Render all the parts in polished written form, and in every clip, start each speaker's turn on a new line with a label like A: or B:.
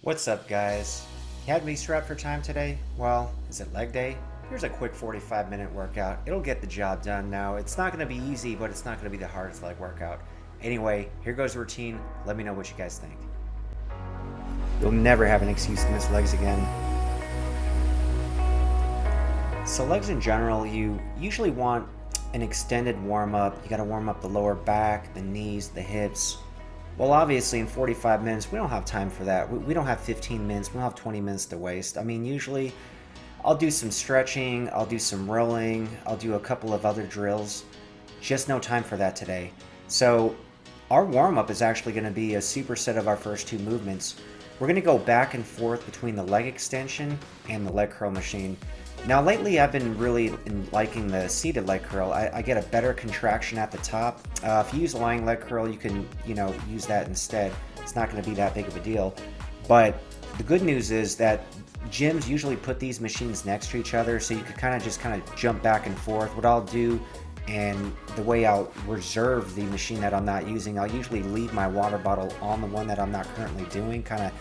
A: What's up, guys? You had me strapped for time today? Well, is it leg day? Here's a quick 45-minute workout. It'll get the job done now. It's not going to be easy, but it's not going to be the hardest leg workout. Anyway, here goes the routine. Let me know what you guys think. You'll never have an excuse to miss legs again. So legs in general, you usually want an extended warm-up. You got to warm up the lower back, the knees, the hips. Well, obviously in 45 minutes, we don't have time for that. We don't have 15 minutes. We don't have 20 minutes to waste. I mean, usually I'll do some stretching, I'll do some rolling, I'll do a couple of other drills. Just no time for that today. So our warm-up is actually going to be a superset of our first two movements. We're going to go back and forth between the leg extension and the leg curl machine. Now lately I've been really liking the seated leg curl. I get a better contraction at the top. If you use a lying leg curl, you can use that instead. It's not going to be that big of a deal. But the good news is that gyms usually put these machines next to each other, so you could kind of jump back and forth. What I'll do, and the way I'll reserve the machine that I'm not using, I'll usually leave my water bottle on the one that I'm not currently doing. Kind of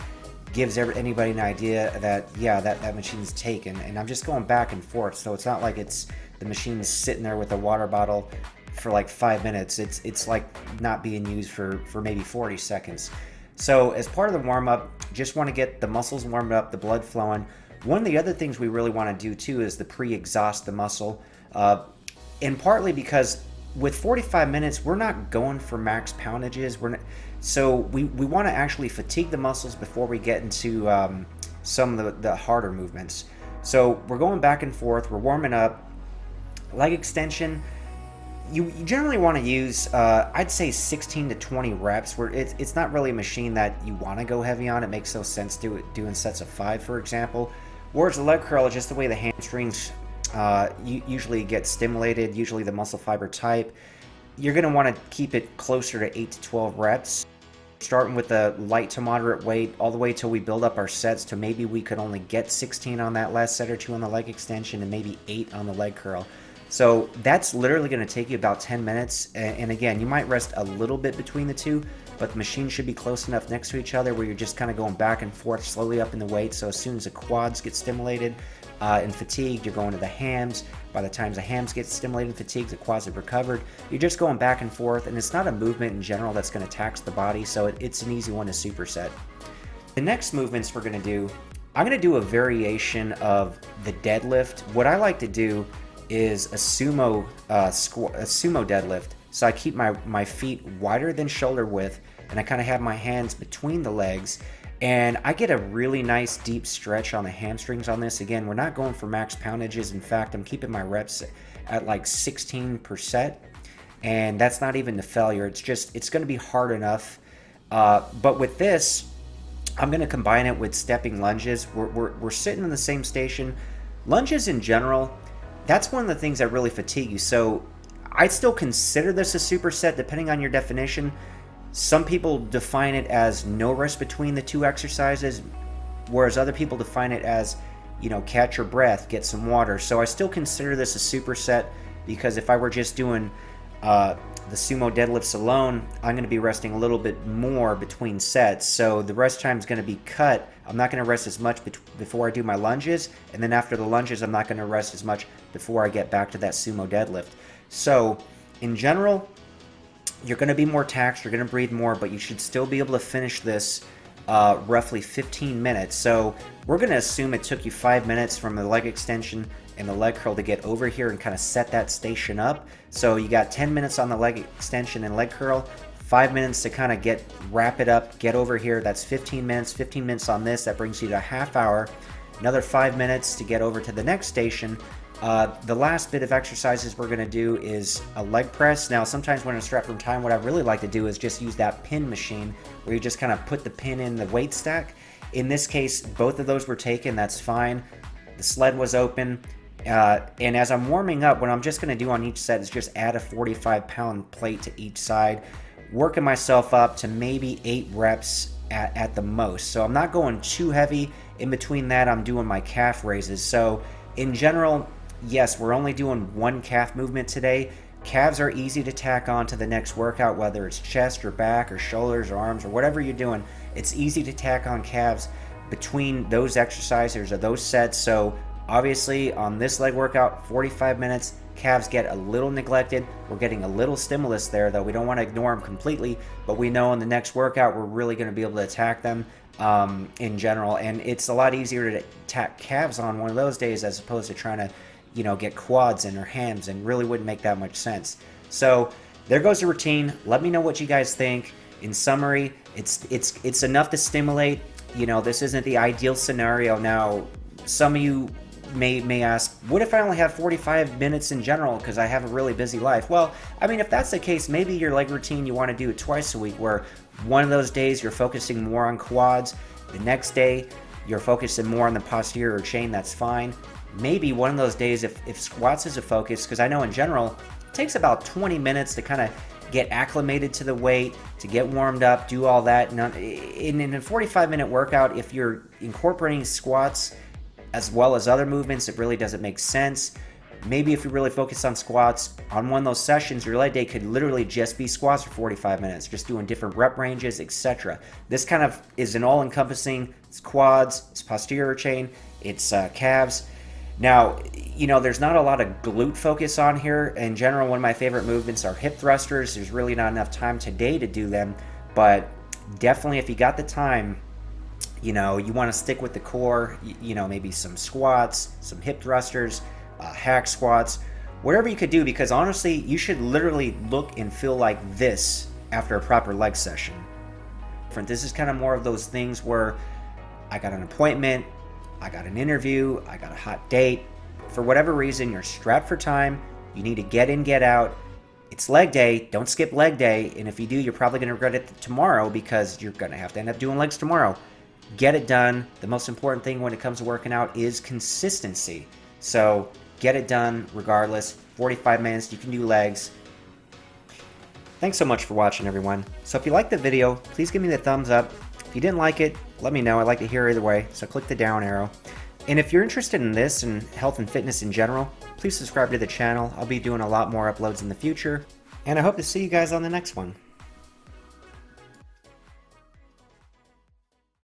A: gives anybody an idea that that machine's taken, and I'm just going back and forth, so it's not like it's the machine's sitting there with a water bottle for like 5 minutes. It's like not being used for maybe 40 seconds. So as part of the warm-up, just want to get the muscles warmed up, the blood flowing. One of the other things we really want to do too is the pre-exhaust the muscle, and partly because with 45 minutes we're not going for max poundages. So we want to actually fatigue the muscles before we get into some of the harder movements. So we're going back and forth, we're warming up. Leg extension, you generally want to use I'd say 16 to 20 reps, where it's not really a machine that you want to go heavy on. It makes no sense doing sets of 5, for example. Whereas the leg curl, just the way the hamstrings usually get stimulated, usually the muscle fiber type, you're going to want to keep it closer to 8 to 12 reps, starting with a light to moderate weight all the way till we build up our sets to maybe we could only get 16 on that last set or 2 on the leg extension and maybe 8 on the leg curl. So that's literally going to take you about 10 minutes. And again, you might rest a little bit between the two, but the machine should be close enough next to each other where you're just kind of going back and forth slowly up in the weight. So as soon as the quads get stimulated and fatigued, you're going to the hams. By the time the hams get stimulated and fatigued, the quads have recovered. You're just going back and forth, and it's not a movement in general that's going to tax the body, so it's an easy one to superset. The next movements we're going to do, I'm going to do a variation of the deadlift. What I like to do is a sumo deadlift. So I keep my feet wider than shoulder width, and I kind of have my hands between the legs, and I get a really nice deep stretch on the hamstrings on this. Again, we're not going for max poundages. In fact, I'm keeping my reps at like 16%, and that's not even the failure. It's going to be hard enough. But with this, I'm going to combine it with stepping lunges. We're sitting in the same station. Lunges in general, that's one of the things that really fatigue you. So I'd still consider this a superset depending on your definition. Some people define it as no rest between the two exercises, whereas other people define it as, catch your breath, get some water. So I still consider this a superset, because if I were just doing the sumo deadlifts alone, I'm going to be resting a little bit more between sets. So the rest time is going to be cut. I'm not going to rest as much before I do my lunges, and then after the lunges, I'm not going to rest as much before I get back to that sumo deadlift. So in general, you're going to be more taxed, you're going to breathe more, but you should still be able to finish this roughly 15 minutes. So we're going to assume it took you 5 minutes from the leg extension and the leg curl to get over here and kind of set that station up. So you got 10 minutes on the leg extension and leg curl, 5 minutes to kind of wrap it up, get over here. That's 15 minutes. 15 minutes on this, that brings you to a half hour. Another 5 minutes to get over to the next station. The last bit of exercises we're going to do is a leg press. Now, sometimes when I'm strapped from time, what I really like to do is just use that pin machine where you just kind of put the pin in the weight stack. In this case, both of those were taken. That's fine. The sled was open. And as I'm warming up, what I'm just going to do on each set is just add a 45-pound plate to each side, working myself up to maybe 8 reps at the most. So I'm not going too heavy. In between that, I'm doing my calf raises. So in general, yes, we're only doing one calf movement today. Calves are easy to tack on to the next workout, whether it's chest or back or shoulders or arms or whatever you're doing. It's easy to tack on calves. between those exercises or those sets. So obviously on this leg workout, 45 minutes, calves get a little neglected. We're getting a little stimulus there, though we don't want to ignore them completely, but we know in the next workout we're really going to be able to attack them in general. And it's a lot easier to attack calves on one of those days as opposed to trying to, you know, get quads in or hams, and really wouldn't make that much sense. So there goes the routine. Let me know what you guys think. In summary, it's enough to stimulate. You know, this isn't the ideal scenario. Now, some of you may ask, what if I only have 45 minutes in general because I have a really busy life? Well, I mean, if that's the case, maybe your leg routine, you want to do it twice a week, where one of those days you're focusing more on quads, the next day you're focusing more on the posterior chain. That's fine. Maybe one of those days, if squats is a focus, because I know in general it takes about 20 minutes to kind of get acclimated to the weight, to get warmed up, do all that. In a 45-minute workout, if you're incorporating squats as well as other movements, it really doesn't make sense. Maybe if you really focus on squats, on one of those sessions, your leg day could literally just be squats for 45 minutes, just doing different rep ranges, etc. This kind of is an all-encompassing. It's quads, it's posterior chain, it's calves. Now, you know, there's not a lot of glute focus on here. In general, one of my favorite movements are hip thrusters. There's really not enough time today to do them, but definitely if you got the time, you know, you want to stick with the core, you know, maybe some squats, some hip thrusters, hack squats, whatever you could do, because honestly, you should literally look and feel like this after a proper leg session. This is kind of more of those things where I got an appointment, I got an interview, I got a hot date. For whatever reason, you're strapped for time, you need to get in, get out. It's leg day, don't skip leg day, and if you do, you're probably going to regret it tomorrow because you're going to have to end up doing legs tomorrow. Get it done. The most important thing when it comes to working out is consistency. So get it done regardless. 45 minutes, you can do legs. Thanks so much for watching, everyone. So if you liked the video, please give me the thumbs up. If you didn't like it, let me know. I'd like to hear either way, so click the down arrow. And if you're interested in this and health and fitness in general, please subscribe to the channel. I'll be doing a lot more uploads in the future, and I hope to see you guys on the next one.